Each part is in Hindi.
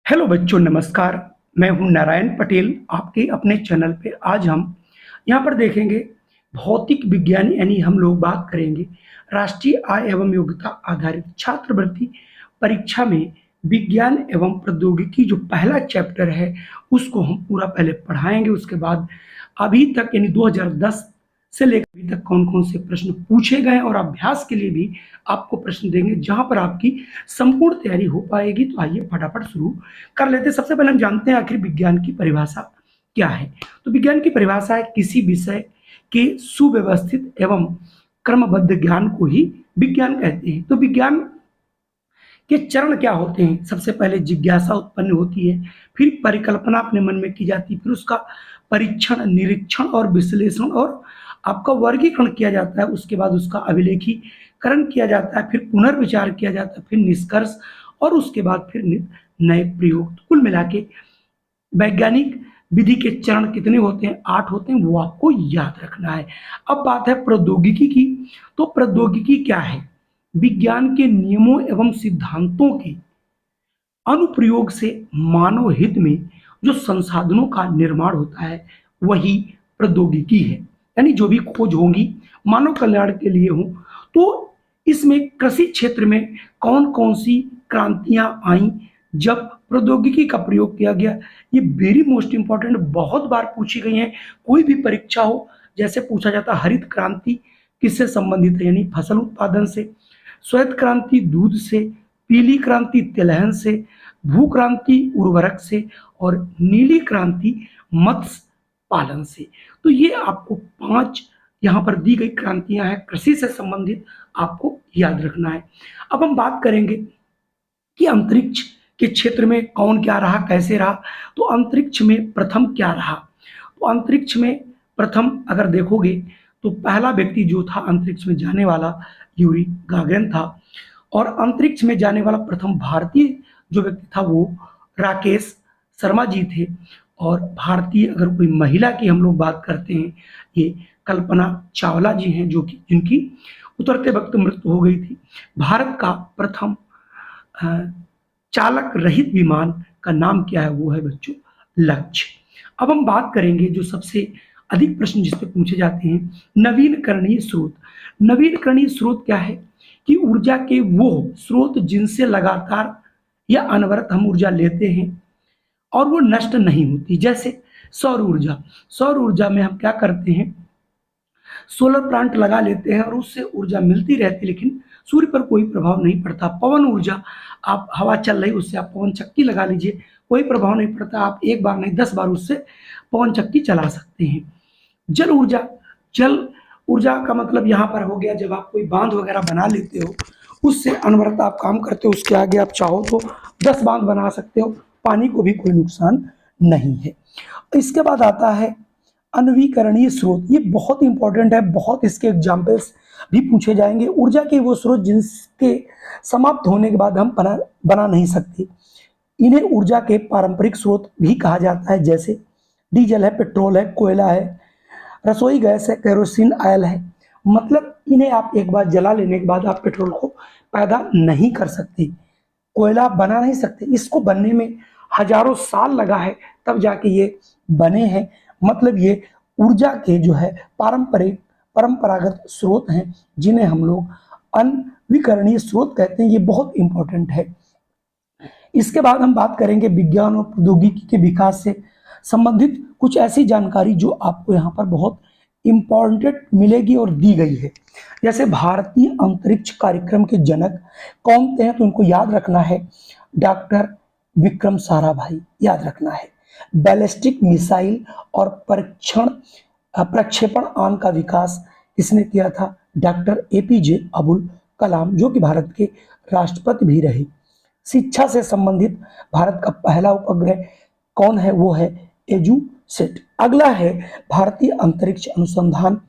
हेलो बच्चों, नमस्कार। मैं हूं नारायण पटेल, आपके अपने चैनल पे। आज हम यहाँ पर देखेंगे भौतिक विज्ञान, यानी हम लोग बात करेंगे राष्ट्रीय आय एवं योग्यता आधारित छात्रवृत्ति परीक्षा में विज्ञान एवं प्रौद्योगिकी जो पहला चैप्टर है उसको हम पूरा पहले पढ़ाएंगे। उसके बाद अभी तक यानी 2010 से लेकर अभी तक कौन कौन से प्रश्न पूछे गए और अभ्यास के लिए भी आपको प्रश्न देंगे, जहां पर आपकी संपूर्ण तैयारी हो पाएगी। तो आइए फटाफट शुरू कर लेते हैं। सबसे पहले हम जानते हैं आखिर विज्ञान की परिभाषा क्या है। तो विज्ञान की परिभाषा है किसी विषय के सुव्यवस्थित एवं क्रमबद्ध ज्ञान को ही विज्ञान कहते हैं। तो विज्ञान के चरण क्या होते हैं? सबसे पहले जिज्ञासा उत्पन्न होती है, फिर परिकल्पना अपने मन में की जाती है, फिर उसका परीक्षण, निरीक्षण और विश्लेषण और आपका वर्गीकरण किया जाता है। उसके बाद उसका अभिलेखीकरण किया जाता है, फिर पुनर्विचार किया जाता है, फिर निष्कर्ष और उसके बाद फिर नए प्रयोग। तो कुल मिला के वैज्ञानिक विधि के चरण कितने होते हैं? 8 होते हैं, वो आपको याद रखना है। अब बात है प्रौद्योगिकी की। तो प्रौद्योगिकी क्या है? विज्ञान के नियमों एवं सिद्धांतों के अनुप्रयोग से मानव हित में जो संसाधनों का निर्माण होता है वही प्रौद्योगिकी है। यानी जो भी खोज होंगी मानव कल्याण के लिए हो। तो इसमें कृषि क्षेत्र में कौन कौन सी क्रांतियां आई जब प्रौद्योगिकी का प्रयोग किया गया? ये वेरी मोस्ट इंपॉर्टेंट, बहुत बार पूछी गई है। कोई भी परीक्षा हो, जैसे पूछा जाता है हरित क्रांति किससे संबंधित है, यानी फसल उत्पादन से, श्वेत क्रांति दूध से, पीली क्रांति तिलहन से, भू क्रांति उर्वरक से और नीली क्रांति मत्स्य पालन से। तो ये आपको 5 यहाँ पर दी गई क्रांतियां हैं कृषि से संबंधित, आपको याद रखना है। अब हम बात करेंगे कि अंतरिक्ष के क्षेत्र में कौन क्या रहा, कैसे रहा। तो अंतरिक्ष में प्रथम क्या रहा? तो अंतरिक्ष में प्रथम अगर देखोगे तो पहला व्यक्ति जो था अंतरिक्ष में जाने वाला यूरी गागरिन था, और अंतरिक्ष में जाने वाला प्रथम भारतीय जो व्यक्ति था वो राकेश शर्मा जी थे। और भारतीय अगर कोई महिला की हम लोग बात करते हैं, ये कल्पना चावला जी हैं, जो कि जिनकी उतरते वक्त मृत्यु हो गई थी। भारत का प्रथम चालक रहित विमान का नाम क्या है? वो है बच्चों लक्ष्य। अब हम बात करेंगे जो सबसे अधिक प्रश्न जिस पे पूछे जाते हैं, नवीनकरणीय स्रोत। नवीनकरणीय स्रोत क्या है? कि ऊर्जा के वो स्रोत जिनसे लगातार या अनवरत हम ऊर्जा लेते हैं और वो नष्ट नहीं होती। जैसे सौर ऊर्जा। सौर ऊर्जा में हम क्या करते हैं, सोलर प्लांट लगा लेते हैं और उससे ऊर्जा मिलती रहती है, लेकिन सूर्य पर कोई प्रभाव नहीं पड़ता। पवन ऊर्जा, आप हवा चल रही उससे आप पवन चक्की लगा लीजिए, कोई प्रभाव नहीं पड़ता। आप एक बार नहीं 10 बार उससे पवन चक्की चला सकते हैं। जल ऊर्जा। जल ऊर्जा का मतलब यहाँ पर हो गया जब आप कोई बांध वगैरह बना लेते हो, उससे अनवरत आप काम करते हो, उसके आगे आप चाहो तो 10 बांध बना सकते हो, पानी को भी कोई नुकसान नहीं है। इसके बाद आता है अनवीकरणीय स्रोत। ये बहुत इंपॉर्टेंट है, बहुत इसके एग्जाम्पल्स भी पूछे जाएंगे। ऊर्जा के वो स्रोत जिनके समाप्त होने के बाद हम बना नहीं सकते, इन्हें ऊर्जा के पारंपरिक स्रोत भी कहा जाता है। जैसे डीजल है, पेट्रोल है, कोयला है, रसोई गैस है, केरोसिन ऑयल है। मतलब इन्हें आप एक बार जला लेने के बाद आप पेट्रोल को पैदा नहीं कर सकते, कोयला आप बना नहीं सकते। इसको बनने में हजारों साल लगा है, तब जाके ये बने हैं। मतलब ये ऊर्जा के जो है परंपरागत स्रोत हैं, जिन्हें हम लोग अनवीकरणीय स्रोत कहते हैं। ये बहुत इंपॉर्टेंट है। इसके बाद हम बात करेंगे विज्ञान और प्रौद्योगिकी के विकास से संबंधित कुछ ऐसी जानकारी जो आपको यहाँ पर बहुत इंपॉर्टेंट मिलेगी और दी गई है। जैसे भारतीय अंतरिक्ष कार्यक्रम के जनक कौन थे? तो उनको याद रखना है, डॉक्टर विक्रम साराभाई, याद रखना है। बैलिस्टिक मिसाइल और प्रक्षेपण यान का विकास किसने किया था? डॉक्टर एपीजे अब्दुल कलाम, जो कि भारत के राष्ट्रपति भी रहे। शिक्षा से संबंधित भारत का पहला उपग्रह कौन है? वो है एजुसेट। अगला है भारतीय अंतरिक्ष अनुसंधान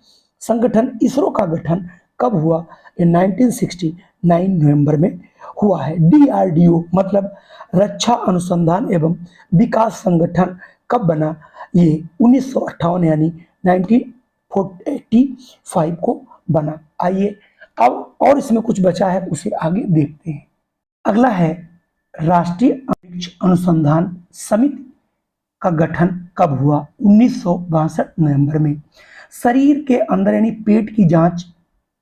संगठन इसरो का गठन कब हुआ? ये 1969 नवंबर में हुआ है। डीआरडीओ मतलब रक्षा अनुसंधान एवं विकास संगठन कब बना? ये 1958 यानी 1985 को बना। आइए अब और इसमें कुछ बचा है उसे आगे देखते हैं। अगला है राष्ट्रीय अंतरिक्ष अनुसंधान समिति का गठन कब हुआ? 1962 नवंबर में। शरीर के अंदर यानी पेट की जांच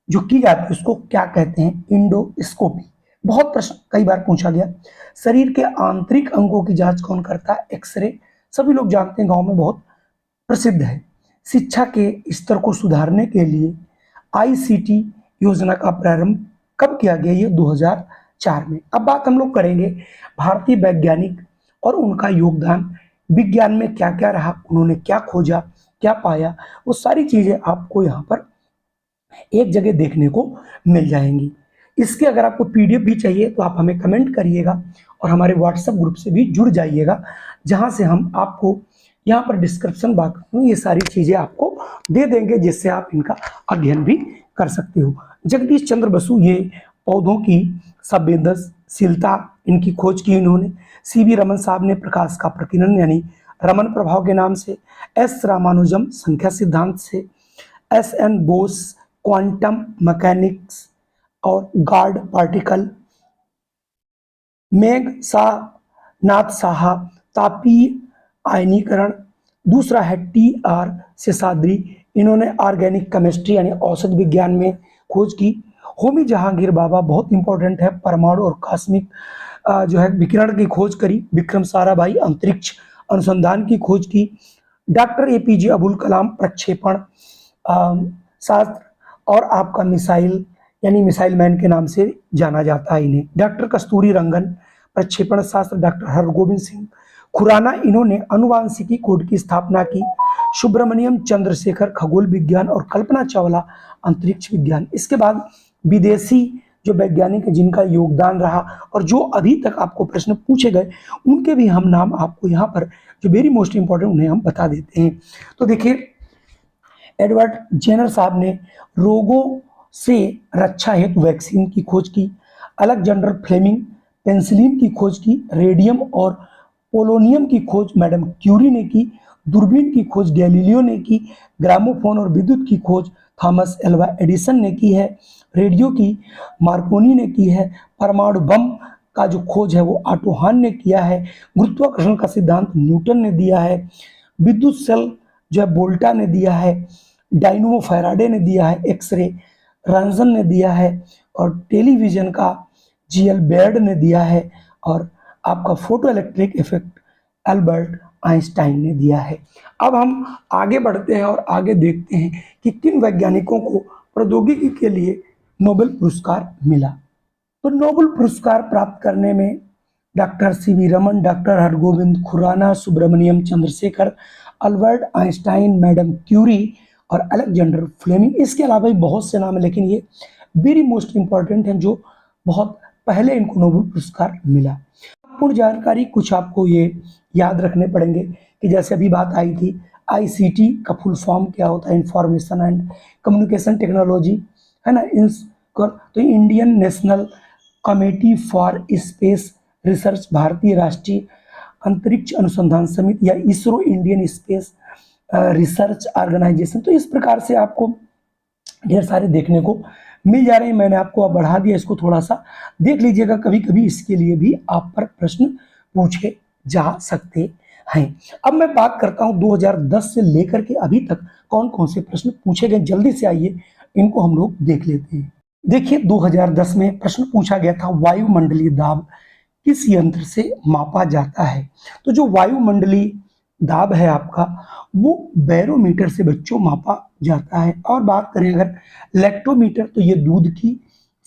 जो की जाती है उसको क्या कहते हैं? इंडोस्कोपी। बहुत प्रश्न कई बार पूछा गया। शरीर के आंतरिक अंगों की जांच कौन करता है? एक्सरे। सभी लोग जानते हैं, गांव में बहुत प्रसिद्ध है। शिक्षा के स्तर को सुधारने के लिए आईसीटी योजना का प्रारंभ कब किया गया? ये 2004 में। अब बात हम लोग करेंगे भारतीय वैज्ञानिक और उनका योगदान विज्ञान में क्या क्या रहा, उन्होंने क्या खोजा, क्या पाया, वो सारी चीजें आपको यहाँ पर एक जगह देखने को मिल जाएंगी। इसके अगर आपको पीडीएफ भी चाहिए तो आप हमें कमेंट करिएगा और हमारे व्हाट्सएप ग्रुप से भी जुड़ जाइएगा, जहां से हम आपको यहाँ पर डिस्क्रिप्शन बॉक्स में ये सारी चीजें आपको दे देंगे, जिससे आप इनका अध्ययन भी कर सकते हो। जगदीश चंद्र बसु ये पौधों की संवेदनशीलता इनकी खोज की इन्होंने। सीवी रमन साहब ने प्रकाश का प्रकीर्णन यानी रमन प्रभाव के नाम से। एस रामानुजम संख्या सिद्धांत से। S N Bose quantum mechanics और गॉड पार्टिकल। मेघ शाह नाथ साहा तापीय आयनीकरण। दूसरा है टी आर शेषाद्री, इन्होंने ऑर्गेनिक केमिस्ट्री यानी औषध विज्ञान में खोज की। होमी जहांगीर बाबा बहुत इंपॉर्टेंट है, परमाणु और कॉस्मिक जो है विकिरण की खोज करी। विक्रम साराभाई अंतरिक्ष अनुसंधान की खोज की। डॉक्टर एपीजे अब्दुल कलाम प्रक्षेपण शास्त्र और आपका मिसाइल यानी मिसाइल मैन के नाम से जाना जाता है इन्हें। डॉक्टर कस्तूरी रंगन प्रक्षेपण शास्त्र। डॉक्टर हरगोविंद सिंह खुराना, इन्होंने अनुवांशिकी कोड की स्थापना की। सुब्रमण्यम चंद्रशेखर खगोल विज्ञान और कल्पना चावला अंतरिक्ष विज्ञान। इसके बाद विदेशी जो वैज्ञानिक है जिनका योगदान रहा और जो अभी तक आपको प्रश्न पूछे गए उनके भी हम नाम आपको यहाँ पर जो वेरी मोस्ट इंपॉर्टेंट उन्हें हम बता देते हैं। तो देखिए, एडवर्ड जेनर साहब ने रोगों से रक्षा हेतु वैक्सीन की खोज की। अलेक्जेंडर फ्लेमिंग पेंसिलिन की खोज की। रेडियम और पोलोनियम की खोज मैडम क्यूरी ने की। दूरबीन की खोज गैलीलियो ने की। ग्रामोफोन और विद्युत की खोज थॉमस एल्वा एडिसन ने की है। रेडियो की मार्कोनी ने की है। परमाणु बम का जो खोज है वो ऑटो हान ने किया है। गुरुत्वाकर्षण का सिद्धांत न्यूटन ने दिया है। विद्युत सेल जो है वोल्टा ने दिया है। डायनमो फैराडे ने दिया है। एक्सरे रंजन ने दिया है और टेलीविजन का जीएल बेयर्ड ने दिया है और आपका photo electric effect Albert Einstein ने दिया है। अब हम आगे बढ़ते हैं और आगे देखते हैं कि किन वैज्ञानिकों को प्रौद्योगिकी के लिए नोबेल पुरस्कार मिला। तो नोबेल पुरस्कार प्राप्त करने में doctor CV Raman, doctor Hargobind Khorana, Subrahmanyan Chandrasekhar, Albert Einstein, madam Curie और अलेक्जेंडर फ्लेमिंग, इसके अलावा भी बहुत से नाम है, लेकिन ये वेरी मोस्ट इंपॉर्टेंट हैं जो बहुत पहले इनको नोबेल पुरस्कार मिला। पूर्ण जानकारी कुछ आपको ये याद रखने पड़ेंगे कि जैसे अभी बात आई थी आईसीटी का फुल फॉर्म क्या होता है, इंफॉर्मेशन एंड कम्युनिकेशन टेक्नोलॉजी, है ना। तो Indian National Committee for Space Research, भारतीय राष्ट्रीय अंतरिक्ष अनुसंधान समिति या ISRO, Indian Space Research Organisation. तो इस प्रकार से आपको ढेर सारे देखने को मिल जा रहे हैं। मैंने आपको अब बढ़ा दिया, इसको थोड़ा सा देख लीजिएगा, कभी कभी इसके लिए भी आप पर प्रश्न पूछे जा सकते हैं। अब मैं बात करता हूं 2010 से लेकर के अभी तक कौन कौन से प्रश्न पूछे गए। जल्दी से आइए इनको हम लोग देख लेते हैं। देखिए 2010 में प्रश्न पूछा गया था वायुमंडलीय दाब किस यंत्र से मापा जाता है। तो जो वायुमंडलीय दाब है आपका वो बैरोमीटर से बच्चों मापा जाता है। और बात करें अगर लैक्टोमीटर, तो ये दूध की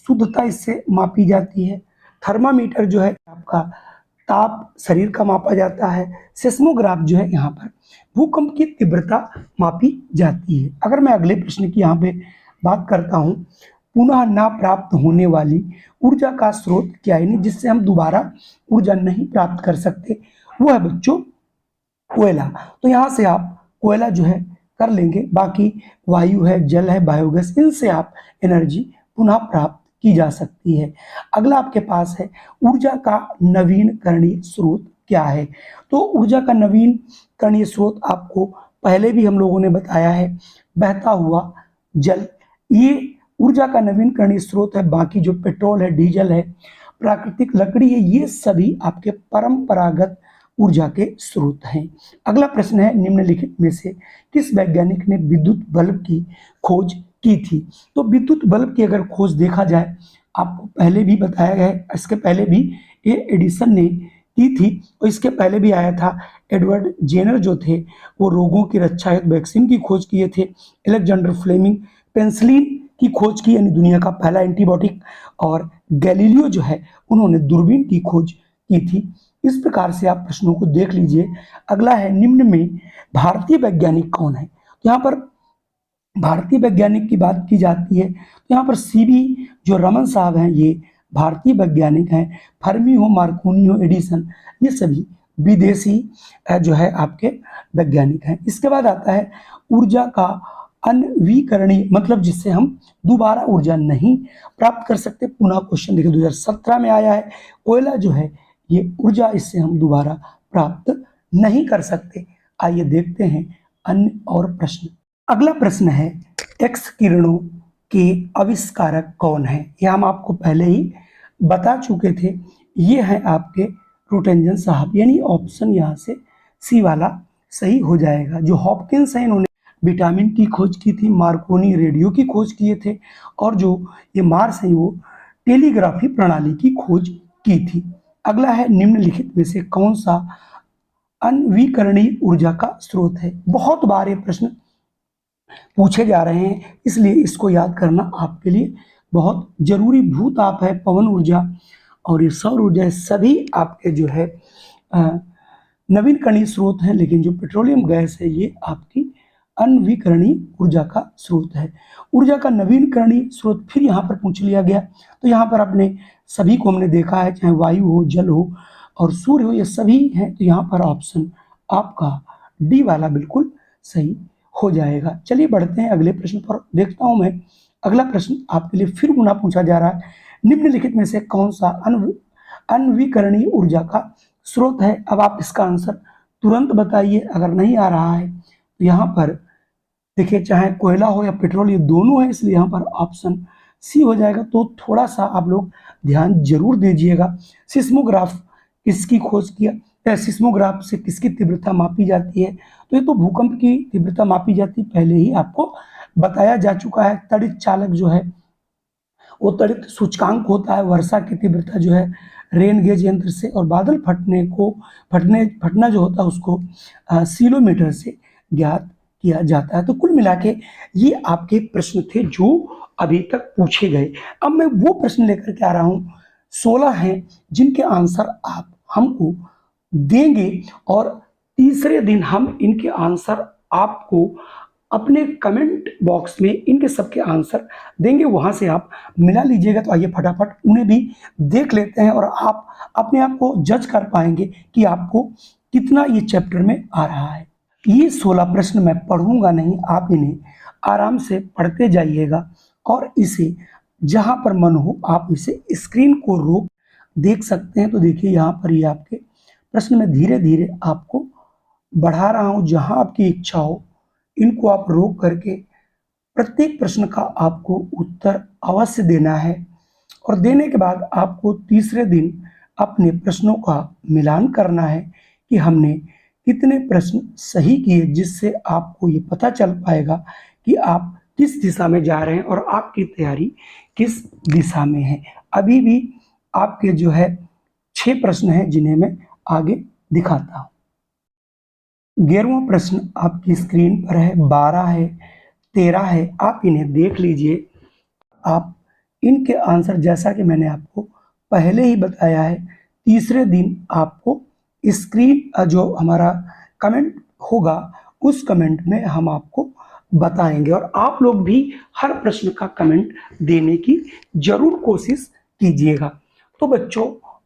शुद्धता इससे मापी जाती है। थर्मामीटर जो है आपका ताप शरीर का मापा जाता है। सेस्मोग्राफ जो है यहाँ पर भूकंप की तीव्रता मापी जाती है। अगर मैं अगले प्रश्न की यहाँ पे बात करता हूँ, पुनः ना प्राप्त होने वाली ऊर्जा का स्रोत क्या है, जिससे हम दोबारा ऊर्जा नहीं प्राप्त कर सकते, वो है बच्चों कोयला। तो यहाँ से आप कोयला जो है कर लेंगे। बाकी वायु है, जल है, बायोगैस, इनसे आप एनर्जी पुनः प्राप्त की जा सकती है। अगला आपके पास है ऊर्जा का नवीनकरणीय स्रोत क्या है। तो ऊर्जा का नवीनकरणीय स्रोत आपको पहले भी हम लोगों ने बताया है, बहता हुआ जल, ये ऊर्जा का नवीनकरणीय स्रोत है। बाकी जो पेट्रोल है, डीजल है, प्राकृतिक लकड़ी है, ये सभी आपके परंपरागत ऊर्जा के स्रोत हैं। अगला प्रश्न है, निम्नलिखित में से किस वैज्ञानिक ने विद्युत बल्ब की खोज की थी? तो विद्युत बल्ब की अगर खोज देखा जाए, आपको पहले भी बताया गया है, इसके पहले भी ये एडिसन ने की थी और इसके पहले भी आया था। एडवर्ड जेनर जो थे वो रोगों की रक्षा हेतु वैक्सीन की खोज किए थे। अलेक्जेंडर फ्लेमिंग पेंसिलिन की खोज की, यानी दुनिया का पहला एंटीबायोटिक। और गैलीलियो जो है उन्होंने दूरबीन की खोज की थी। इस प्रकार से आप प्रश्नों को देख लीजिए। अगला है, निम्न में भारतीय वैज्ञानिक कौन है? तो यहाँ पर भारतीय वैज्ञानिक की बात की जाती है तो यहाँ पर सीवी जो रमन साहब हैं ये भारतीय वैज्ञानिक हैं। फर्मी हो, मार्कोनी हो, एडिसन, ये सभी विदेशी जो है आपके वैज्ञानिक हैं। इसके बाद आता है ऊर्जा का अनवीकरणीय, मतलब जिससे हम दोबारा ऊर्जा नहीं प्राप्त कर सकते। पुनः क्वेश्चन देखिए 2017 में आया है। कोयला जो है ये ऊर्जा, इससे हम दोबारा प्राप्त नहीं कर सकते। आइए देखते हैं अन्य और प्रश्न। अगला प्रश्न है, एक्स किरणों के आविष्कारक कौन है? यह हम आपको पहले ही बता चुके थे। ये है आपके रोटेंजन साहब, यानी ऑप्शन यहाँ से सी वाला सही हो जाएगा। जो हॉपकिंस है, इन्होंने विटामिन की खोज की थी। मार्कोनी रेडियो की खोज किए थे। और जो ये मार्स है वो टेलीग्राफी प्रणाली की खोज की थी। अगला है, निम्नलिखित में से कौन सा अनवीकरणीय ऊर्जा का स्रोत है? बहुत बार ये प्रश्न पूछे जा रहे हैं, इसलिए इसको याद करना आपके लिए बहुत जरूरी। भूताप है, पवन ऊर्जा और ये सौर ऊर्जा, सभी आपके जो है नवीनकरणीय स्रोत हैं। लेकिन जो पेट्रोलियम गैस है ये आपकी अनवीकरणीय ऊर्जा का स्रोत है। ऊर्जा का नवीनकरणीय स्रोत फिर यहाँ पर पूछ लिया गया। तो यहाँ पर आपने सभी को हमने देखा है, चाहे वायु हो, जल हो और सूर्य हो, ये सभी हैं। तो यहाँ पर ऑप्शन आपका डी वाला बिल्कुल सही हो जाएगा। चलिए बढ़ते हैं अगले प्रश्न पर। देखता हूं मैं, अगला प्रश्न आपके लिए फिर पुनः पूछा जा रहा है, निम्नलिखित में से कौन सा अनवीकरणीय ऊर्जा का स्रोत है? अब आप इसका आंसर तुरंत बताइए। अगर नहीं आ रहा है तो यहाँ पर देखिए, चाहे कोयला हो या पेट्रोल, ये दोनों है, इसलिए यहाँ पर ऑप्शन सी हो जाएगा। तो थोड़ा सा आप लोग ध्यान जरूर दीजिएगा। सिस्मोग्राफ किसकी खोज किया? सिस्मोग्राफ से किसकी तीव्रता मापी जाती है? तो ये तो भूकंप की तीव्रता मापी जाती, पहले ही आपको बताया जा चुका है। तड़ित चालक जो है वो तड़ित सूचकांक होता है। वर्षा की तीव्रता जो है रेन गेज यंत्र से, और बादल फटना जो होता है उसको सीलोमीटर से ज्ञात किया जाता है। तो कुल मिला के ये आपके प्रश्न थे जो अभी तक पूछे गए। अब मैं वो प्रश्न लेकर के आ रहा हूँ, 16 हैं जिनके आंसर आप हमको देंगे और तीसरे दिन हम इनके आंसर आपको अपने कमेंट बॉक्स में इनके सबके आंसर देंगे, वहां से आप मिला लीजिएगा। तो आइए फटाफट उन्हें भी देख लेते हैं और आप अपने आप को जज कर पाएंगे कि आपको कितना ये चैप्टर में आ रहा है। ये 16 प्रश्न मैं पढ़ूंगा नहीं, आप इन्हें आराम से पढ़ते जाइएगा और इसे जहां पर मन हो आप इसे स्क्रीन को रोक देख सकते हैं। तो देखिए यहाँ पर ये आपके प्रश्न में धीरे धीरे आपको बढ़ा रहा हूं, जहां आपकी इच्छा हो इनको आप रोक करके प्रत्येक प्रश्न का आपको उत्तर अवश्य देना है। और देने के बाद आपको तीसरे दिन अपने प्रश्नों का मिलान करना है कि हमने कितने प्रश्न सही किए, जिससे आपको ये पता चल पाएगा कि आप किस दिशा में जा रहे हैं और आपकी तैयारी किस दिशा में है। अभी भी आपके जो है 6 प्रश्न हैं जिन्हें मैं आगे दिखाता हूं। 11वां प्रश्न आपकी स्क्रीन पर है, 12 है, 13 है, आप इन्हें देख लीजिए। आप इनके आंसर, जैसा कि मैंने आपको पहले ही बताया है, तीसरे दिन आपको स्क्रीन जो हमारा कमेंट होगा उस कमेंट में हम आपको बताएंगे और आप लोग भी हर प्रश्न का कमेंट देने की जरूर कोशिश कीजिएगा। तो बच्चों,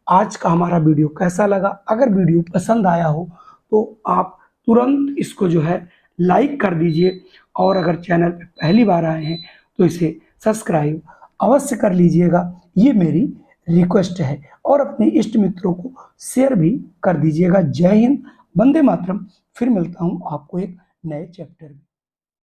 आज का हमारा वीडियो कैसा लगा? अगर वीडियो पसंद आया हो तो आप तुरंत इसको जो है लाइक कर दीजिए और अगर चैनल पर पहली बार आए हैं तो इसे सब्सक्राइब अवश्य कर लीजिएगा, ये मेरी रिक्वेस्ट है। और अपने इष्ट मित्रों को शेयर भी कर दीजिएगा। जय हिंद, वंदे मातरम। फिर मिलता हूँ आपको एक नए चैप्टर में।